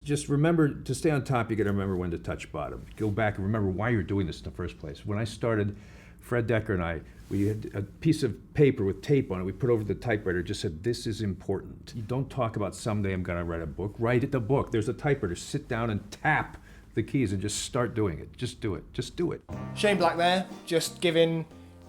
just remember, to stay on top, you got to remember when to touch bottom. Go back and remember why you're doing this in the first place. When I started, Fred Decker and I, we had a piece of paper with tape on it. We put over the typewriter, just said, this is important. You don't talk about someday I'm going to write a book. Write the book. There's a typewriter. Sit down and tap the keys and just start doing it. Just do it. Just do it. Shane Black there, just giving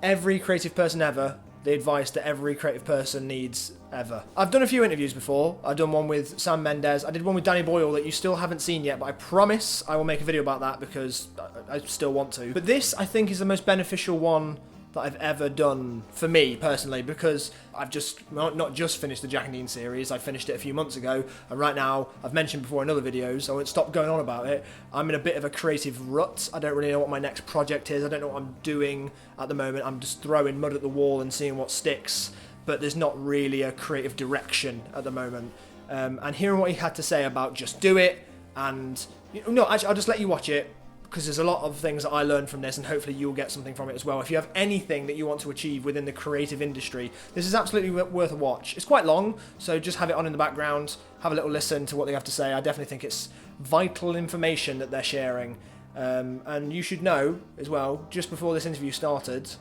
every creative person ever the advice that every creative person needs ever. I've done a few interviews before. I've done one with Sam Mendes. I did one with Danny Boyle that you still haven't seen yet, but I promise I will make a video about that because I still want to. But this, I think, is the most beneficial one that I've ever done for me personally, because I've just not just finished the Jack and Dean series. I finished it a few months ago, and right now, I've mentioned before in other videos, I won't stop going on about it, I'm in a bit of a creative rut. I don't really know what my next project is. I don't know what I'm doing at the moment. I'm just throwing mud at the wall and seeing what sticks, but there's not really a creative direction at the moment. And hearing what he had to say about just do it, and no, actually, I'll just let you watch it, because there's a lot of things that I learned from this, and hopefully you'll get something from it as well. If you have anything that you want to achieve within the creative industry, this is absolutely worth a watch. It's quite long, so just have it on in the background, have a little listen to what they have to say. I definitely think it's vital information that they're sharing. And you should know, as well, just before this interview started,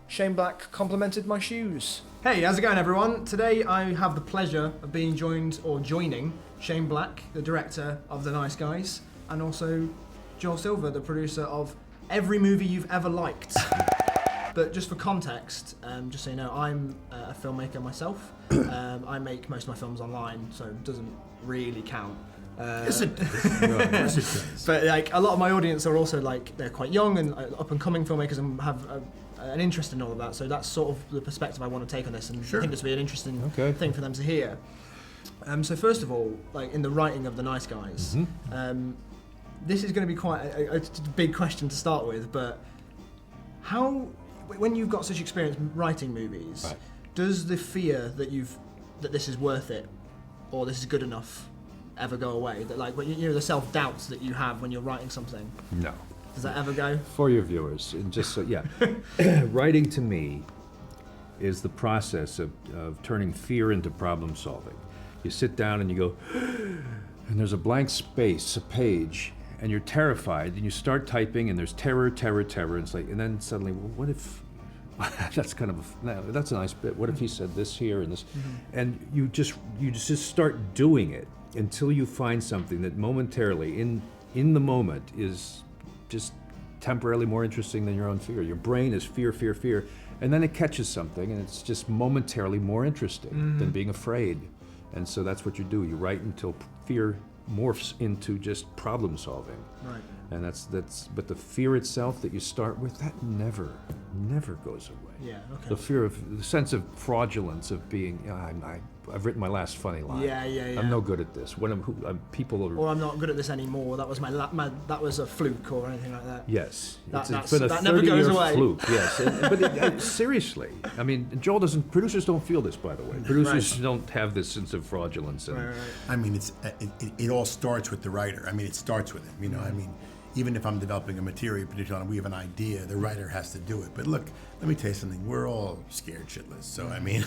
Shane Black complimented my shoes. Hey, how's it going, everyone? Today I have the pleasure of being joining Shane Black, the director of The Nice Guys, and also Joel Silver, the producer of every movie you've ever liked. But just for context, just so you know, I'm a filmmaker myself. I make most of my films online, so it doesn't really count. Yes, it does. But like a lot of my audience are also like, they're quite young and up and coming filmmakers and have an interest in all of that. So that's sort of the perspective I want to take on this, and I think this will be an interesting thing for them to hear. So first of all, like in the writing of The Nice Guys, this is going to be quite a big question to start with, but how, when you've got such experience writing movies, does the fear that this is worth it or this is good enough ever go away? That, like, you know, the self-doubts that you have when you're writing something? No. Does that ever go? For your viewers, and just so, writing to me is the process of turning fear into problem solving. You sit down and you go, and there's a blank space, a page, and you're terrified, and you start typing, and there's terror, and it's like, and then suddenly, well, what if, that's kind of, that's a nice bit, what if he said this here and this, and you just start doing it until you find something that momentarily, in the moment, is just temporarily more interesting than your own fear. Your brain is fear, and then it catches something, and it's just momentarily more interesting than being afraid. And so that's what you do. You write until fear morphs into just problem solving. Right. And that's but the fear itself that you start with, that never goes away. Yeah, okay. The fear of, the sense of fraudulence of being, I've written my last funny line. Yeah. I'm no good at this. When people are, or I'm not good at this anymore. That was that was a fluke or anything like that. Yes, that never goes away. Fluke. Yes, but seriously, I mean, producers don't feel this, by the way. Producers don't have this sense of fraudulence. And, right. I mean, it all starts with the writer. I mean, it starts with him. You know, I mean, even if I'm developing a material, particularly we have an idea, the writer has to do it. But look, let me tell you something. We're all scared shitless. So I mean,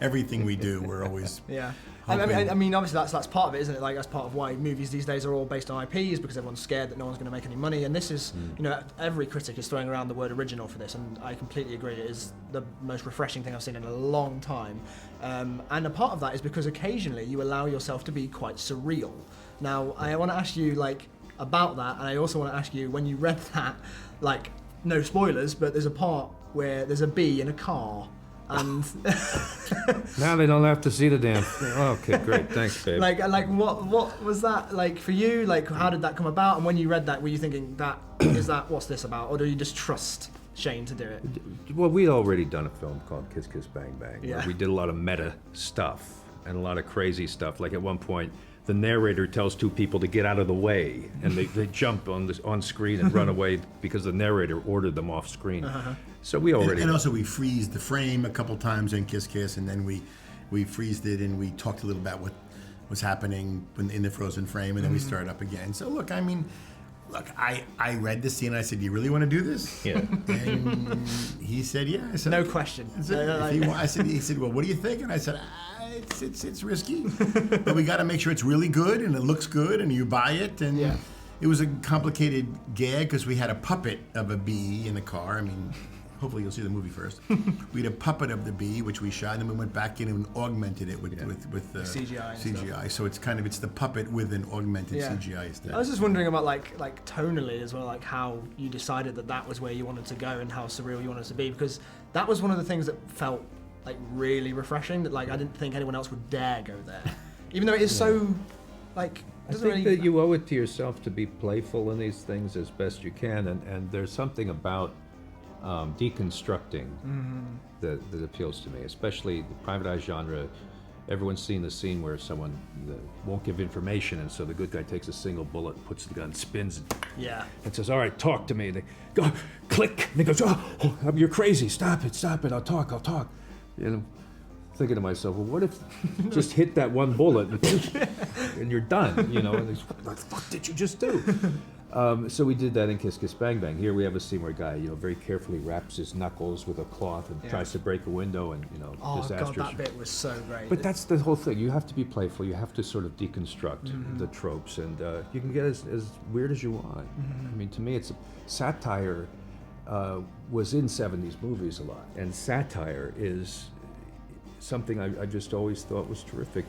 everything we do, we're always. Yeah. I mean, obviously that's part of it, isn't it? Like, that's part of why movies these days are all based on IPs, because everyone's scared that no one's going to make any money. And this is, you know, every critic is throwing around the word original for this, and I completely agree. It is the most refreshing thing I've seen in a long time. And a part of that is because occasionally you allow yourself to be quite surreal. Now, I want to ask you, like, about that, and I also want to ask you, when you read that, like, no spoilers, but there's a part where there's a bee in a car, and now they don't have to see the damn thing. Okay, great, thanks, babe. like what was that like for you? Like, how did that come about? And when you read that, were you thinking, what's this about, or do you just trust Shane to do it? Well, we'd already done a film called Kiss Kiss Bang Bang, where Yeah. we did a lot of meta stuff and a lot of crazy stuff. Like, at one point, the narrator tells two people to get out of the way, and they jump on screen and run away because the narrator ordered them off screen. So we already... And also we freeze the frame a couple times in Kiss Kiss, and then we freezed it, and we talked a little about what was happening in the frozen frame, and then we started up again. So look, I mean, I read the scene, and I said, "Do you really want to do this?" Yeah. And he said, "Yeah." I said, No question. I said, he said, "Well, what do you think?" And I said, it's risky, but we got to make sure it's really good and it looks good and you buy it. And it was a complicated gag because we had a puppet of a bee in the car. I mean, hopefully you'll see the movie first. We had a puppet of the bee, which we shot, and then we went back in and augmented it with CGI. CGI. So it's the puppet with an augmented CGI instead. I was just wondering about like tonally as well, like how you decided that was where you wanted to go and how surreal you wanted it to be, because that was one of the things that felt like really refreshing. That like I didn't think anyone else would dare go there, even though it is so like. I think that you owe it to yourself to be playful in these things as best you can, and there's something about deconstructing that appeals to me, especially the private eye genre. Everyone's seen the scene where someone won't give information, and so the good guy takes a single bullet, puts the gun, spins it, and says, "All right, talk to me." And they go, click, and he goes, "Oh, you're crazy! Stop it! I'll talk." You know, thinking to myself, well, what if just hit that one bullet and you're done? You know, and he's, what the fuck did you just do? So we did that in Kiss Kiss Bang Bang. Here we have a scene where a guy, very carefully wraps his knuckles with a cloth and tries to break a window, and disastrous. God, that bit was so great. But that's the whole thing. You have to be playful. You have to sort of deconstruct the tropes, and you can get as weird as you want. I mean, to me, it's satire. Was in 70s movies a lot, and satire is something I just always thought was terrific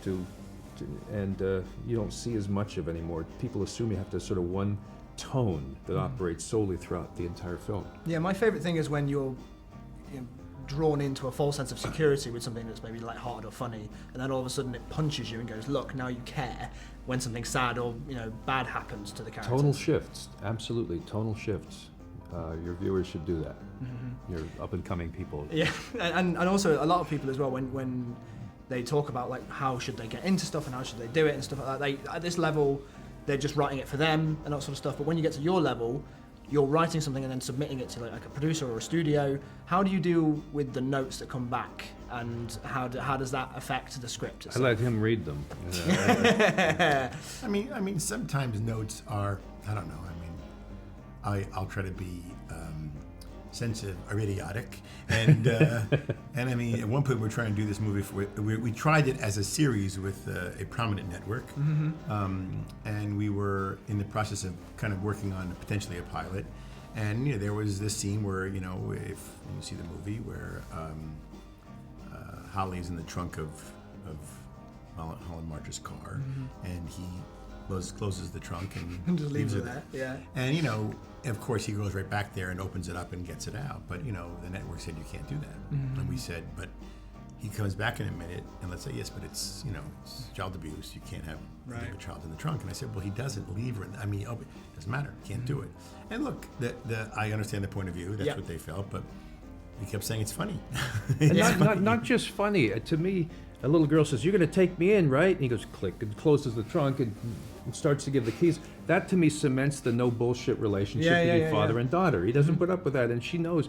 and you don't see as much of anymore. People assume you have to sort of one tone that operates solely throughout the entire film. Yeah, my favorite thing is when you're drawn into a false sense of security with something that's maybe lighthearted or funny, and then all of a sudden it punches you and goes, look, now you care when something sad or bad happens to the character. Tonal shifts, absolutely, tonal shifts. Your viewers should do that. Your up-and-coming people. Yeah, and also a lot of people as well, when they talk about like how should they get into stuff and how should they do it and stuff like that, at this level they're just writing it for them and that sort of stuff. But when you get to your level, you're writing something and then submitting it to like a producer or a studio. How do you deal with the notes that come back, and how does that affect the script itself? I let him read them. I mean, sometimes notes are, I don't know. I'll try to be sensitive or idiotic, and and I mean, at one point we were trying to do this movie we tried it as a series with a prominent network, and we were in the process of kind of working on potentially a pilot, and there was this scene where if you see the movie where Holly's in the trunk of Holland March's car, and he closes the trunk and just leaves it there. Yeah. And of course he goes right back there and opens it up and gets it out. But the network said you can't do that. And we said, but he comes back in a minute and let's say yes, but it's it's child abuse. You can't have leave a child in the trunk. And I said, well, he doesn't leave her. It doesn't matter. Can't do it. And look, I understand the point of view. That's what they felt, but we kept saying it's funny. And not just funny. To me, a little girl says, "You're going to take me in, right?" And he goes, click, and closes the trunk and starts to give the keys. That to me cements the no bullshit relationship between father and daughter. He doesn't put up with that, and she knows,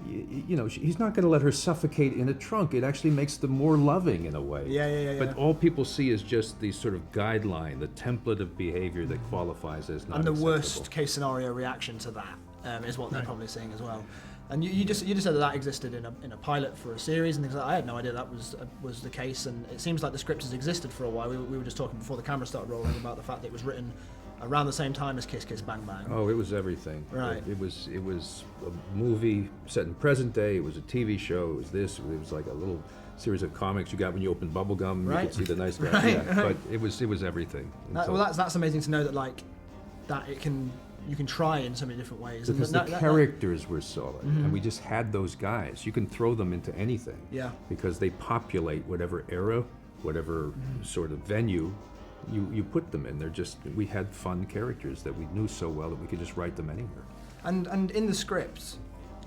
he's not going to let her suffocate in a trunk. It actually makes them more loving in a way. But all people see is just the sort of guideline, the template of behavior that qualifies as not acceptable. And the worst case scenario reaction to that is what they're probably seeing as well. And you just said that existed in a pilot for a series and things like that. I had no idea that was the case, and it seems like the script has existed for a while. We were just talking before the camera started rolling about the fact that it was written around the same time as Kiss Kiss Bang Bang. Oh, it was everything. Right. It was a movie set in present day. It was a TV show. It was this. It was like a little series of comics you got when you opened bubble gum. Right. You could see the nice guy. Right. But it was everything. That's amazing to know that you can try in so many different ways. Because the characters were solid, and we just had those guys. You can throw them into anything. Yeah. Because they populate whatever era, whatever sort of venue you put them in. We had fun characters that we knew so well that we could just write them anywhere. And in the script,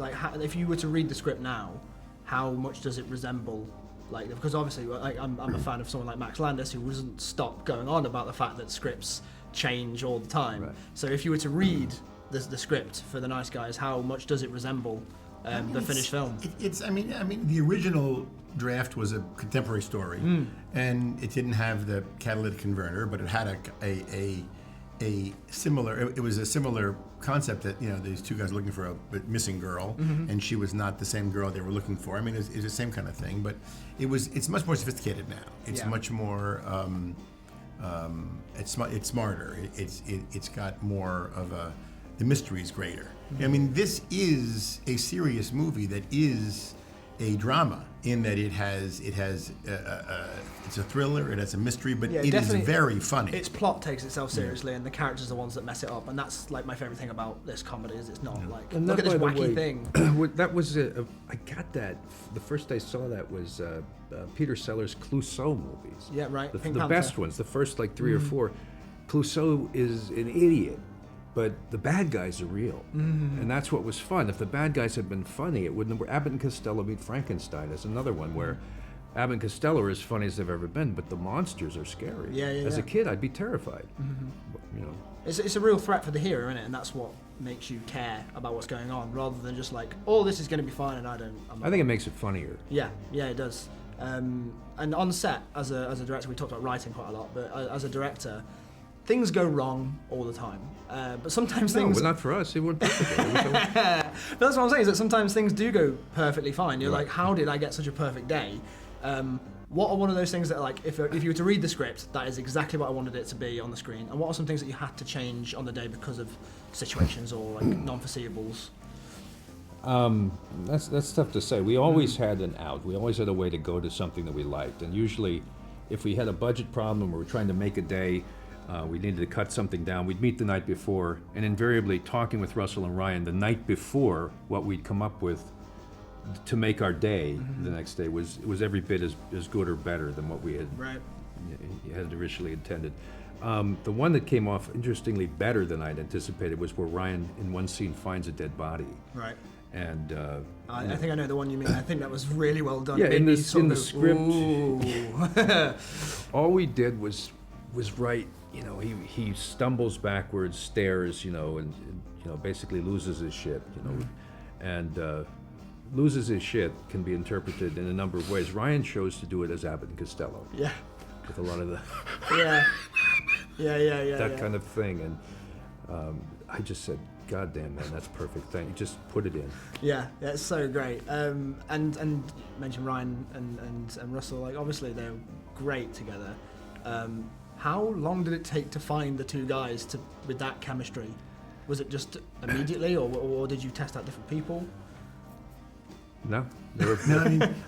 if you were to read the script now, how much does it resemble? Because obviously, I'm a fan of someone like Max Landis, who doesn't stop going on about the fact that scripts change all the time. Right. So if you were to read the script for The Nice Guys, how much does it resemble the finished film? The original draft was a contemporary story, and it didn't have the catalytic converter, but it had a similar. It was a similar concept that these two guys were looking for a missing girl, and she was not the same girl they were looking for. I mean, it's the same kind of thing, but it's much more sophisticated now. It's much more. It's smarter. It's got more of a. The mystery is greater. I mean, this is a serious movie that is a drama in that it's a thriller, it has a mystery, but it is very funny. Its plot takes itself seriously, and the characters are the ones that mess it up, and that's like my favorite thing about this comedy is it's not like And look that, at this by the wacky way, thing. That was I got that the first I saw that was Peter Sellers' Clouseau movies. Yeah, right. The Pink Panther. best ones, the first like 3 or 4. Clouseau is an idiot, but the bad guys are real, and that's what was fun. If the bad guys had been funny, it wouldn't have. Abbott and Costello Meet Frankenstein is another one where Abbott and Costello are as funny as they've ever been, but the monsters are scary. As a kid, I'd be terrified. It's a real threat for the hero, isn't it? And that's what makes you care about what's going on, rather than just like, oh, this is going to be fine, and I think it makes it funnier. Yeah, it does. And on set, as a director, we talked about writing quite a lot, but as a director, things go wrong all the time. But sometimes things... No, but not for us. It wouldn't perfectly. But that's what I'm saying, is that sometimes things do go perfectly fine. You're like, how did I get such a perfect day? What are one of those things that, like, if you were to read the script, that is exactly what I wanted it to be on the screen? And what are some things that you had to change on the day because of situations or, like, non-foreseeables? That's tough to say. We always had an out. We always had a way to go to something that we liked. And usually, if we had a budget problem or we're trying to make a day, we needed to cut something down, we'd meet the night before, and invariably talking with Russell and Ryan the night before what we'd come up with to make our day the next day was every bit as good or better than what we had had originally intended. The one that came off interestingly better than I'd anticipated was where Ryan in one scene finds a dead body. Right. And I think I know the one you mean. I think that was really well done. Yeah, in the script, Ooh. all we did was write. He stumbles backwards, stares, and basically loses his shit, and loses his shit can be interpreted in a number of ways. Ryan chose to do it as Abbott and Costello. Yeah. With a lot of the that kind of thing, and I just said, God damn, man, that's perfect. Thank you. Just put it in. Yeah, it's so great. And you mentioned Ryan and Russell. Like, obviously they're great together. How long did it take to find the two guys with that chemistry? Was it just immediately, or did you test out different people? No. No,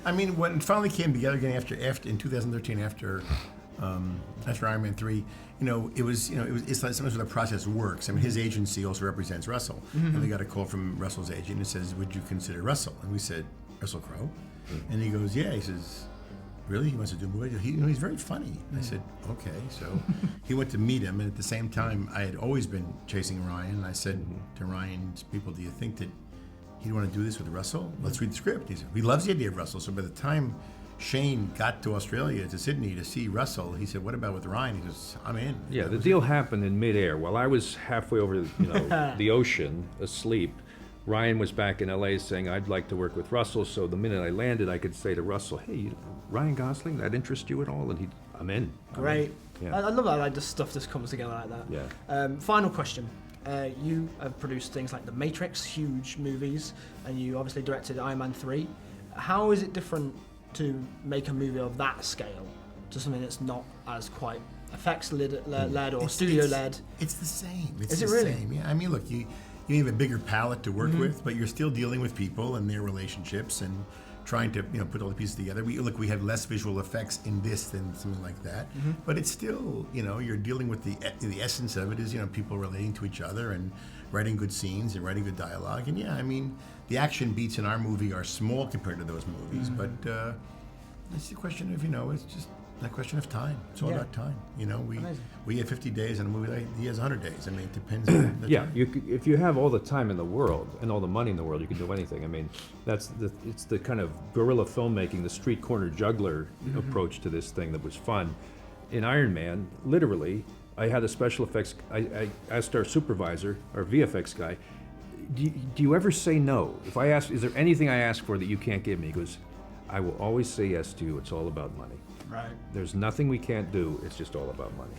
I mean, when it finally came together again after in 2013 after Iron Man 3, it's like sometimes when the process works. I mean, his agency also represents Russell, and we got a call from Russell's agent and says, "Would you consider Russell?" And we said, "Russell Crowe," and he goes, "Yeah." He says, "Really? He wants to do a movie?" He's very funny. I said, "Okay." So he went to meet him, and at the same time, I had always been chasing Ryan. And I said to Ryan's people, "Do you think that he'd want to do this with Russell? Let's read the script." He said, "He loves the idea of Russell." So by the time Shane got to Australia, to Sydney, to see Russell, he said, "What about with Ryan?" He goes, "I'm in." Yeah, the deal happened in midair. While I was halfway over, the ocean, asleep, Ryan was back in LA saying, "I'd like to work with Russell." So the minute I landed, I could say to Russell, "Hey, Ryan Gosling, that interest you at all?" And I'm in. Great. Yeah. I love that. Like, just stuff just comes together like that. Yeah. Final question. You have produced things like The Matrix, huge movies, and you obviously directed Iron Man 3. How is it different to make a movie of that scale to something that's not as quite effects-led or studio-led? It's the same. Is it really? Same. Yeah. I mean, look, you have a bigger palette to work with, but you're still dealing with people and their relationships and trying to put all the pieces together. We have less visual effects in this than something like that, but it's still you're dealing with the essence of it is people relating to each other and writing good scenes and writing good dialogue. And yeah, I mean the action beats in our movie are small compared to those movies, but it's a question of it's just a question of time. It's all about time. We have 50 days in a movie. He has 100 days. I mean, it depends on the time. If you have all the time in the world and all the money in the world, you can do anything. I mean, it's the kind of guerrilla filmmaking, the street corner juggler approach to this thing that was fun. In Iron Man, literally, I had a special effects. I asked our supervisor, our VFX guy, do you ever say no? If I ask, is there anything I ask for that you can't give me? He goes, "I will always say yes to you. It's all about money." Right. There's nothing we can't do. It's just all about money.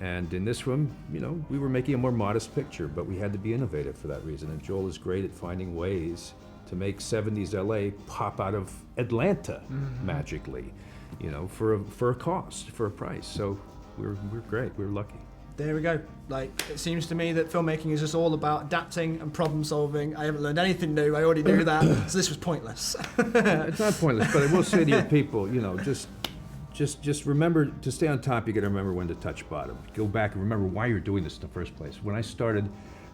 And in this one, you know, we were making a more modest picture, but we had to be innovative for that reason. And Joel is great at finding ways to make 70s LA pop out of Atlanta magically, you know, for a cost, for a price. So we're great. We're lucky. There we go. Like, it seems to me that filmmaking is just all about adapting and problem solving. I haven't learned anything new. I already knew that. So this was pointless. It's not pointless, but I will say to your people, you know, just remember to stay on top. You got to remember when to touch bottom. Go back and remember why you're doing this in the first place. When I started,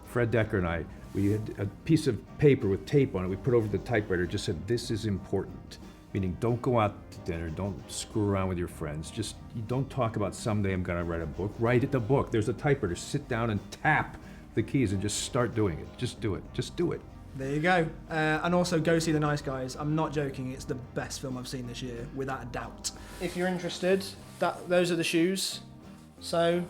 Fred Decker and I, we had a piece of paper with tape on it. We put over the typewriter. Just said, "This is important." Meaning, don't go out to dinner. Don't screw around with your friends. Just you don't talk about someday I'm gonna write a book. Write the book. There's a typewriter. Sit down and tap the keys and just start doing it. Just do it. Just do it. There you go. And also go see The Nice Guys. I'm not joking. It's the best film I've seen this year, without a doubt. If you're interested, those are the shoes. So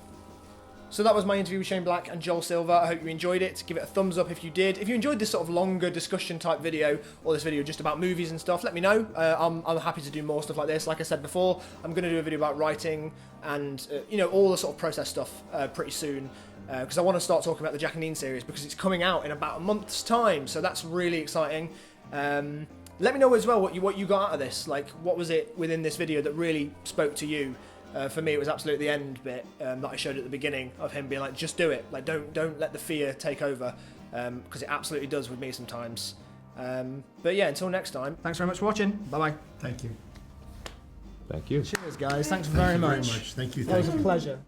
that was my interview with Shane Black and Joel Silver. I hope you enjoyed it. Give it a thumbs up if you did. If you enjoyed this sort of longer discussion type video, or this video just about movies and stuff, let me know. I'm happy to do more stuff like this. Like I said before, I'm going to do a video about writing and you know, all the sort of process stuff pretty soon. Because I want to start talking about the Jack and Dean series, because it's coming out in about a month's time. So that's really exciting. Let me know as well what you got out of this. Like, what was it within this video that really spoke to you? For me, it was absolutely the end bit that I showed at the beginning of him being like, just do it. Like, don't let the fear take over, because it absolutely does with me sometimes. But yeah, until next time. Thanks very much for watching. Bye-bye. Thank you. Thank you. Cheers, guys. Thanks very much. Thank you. That was a pleasure.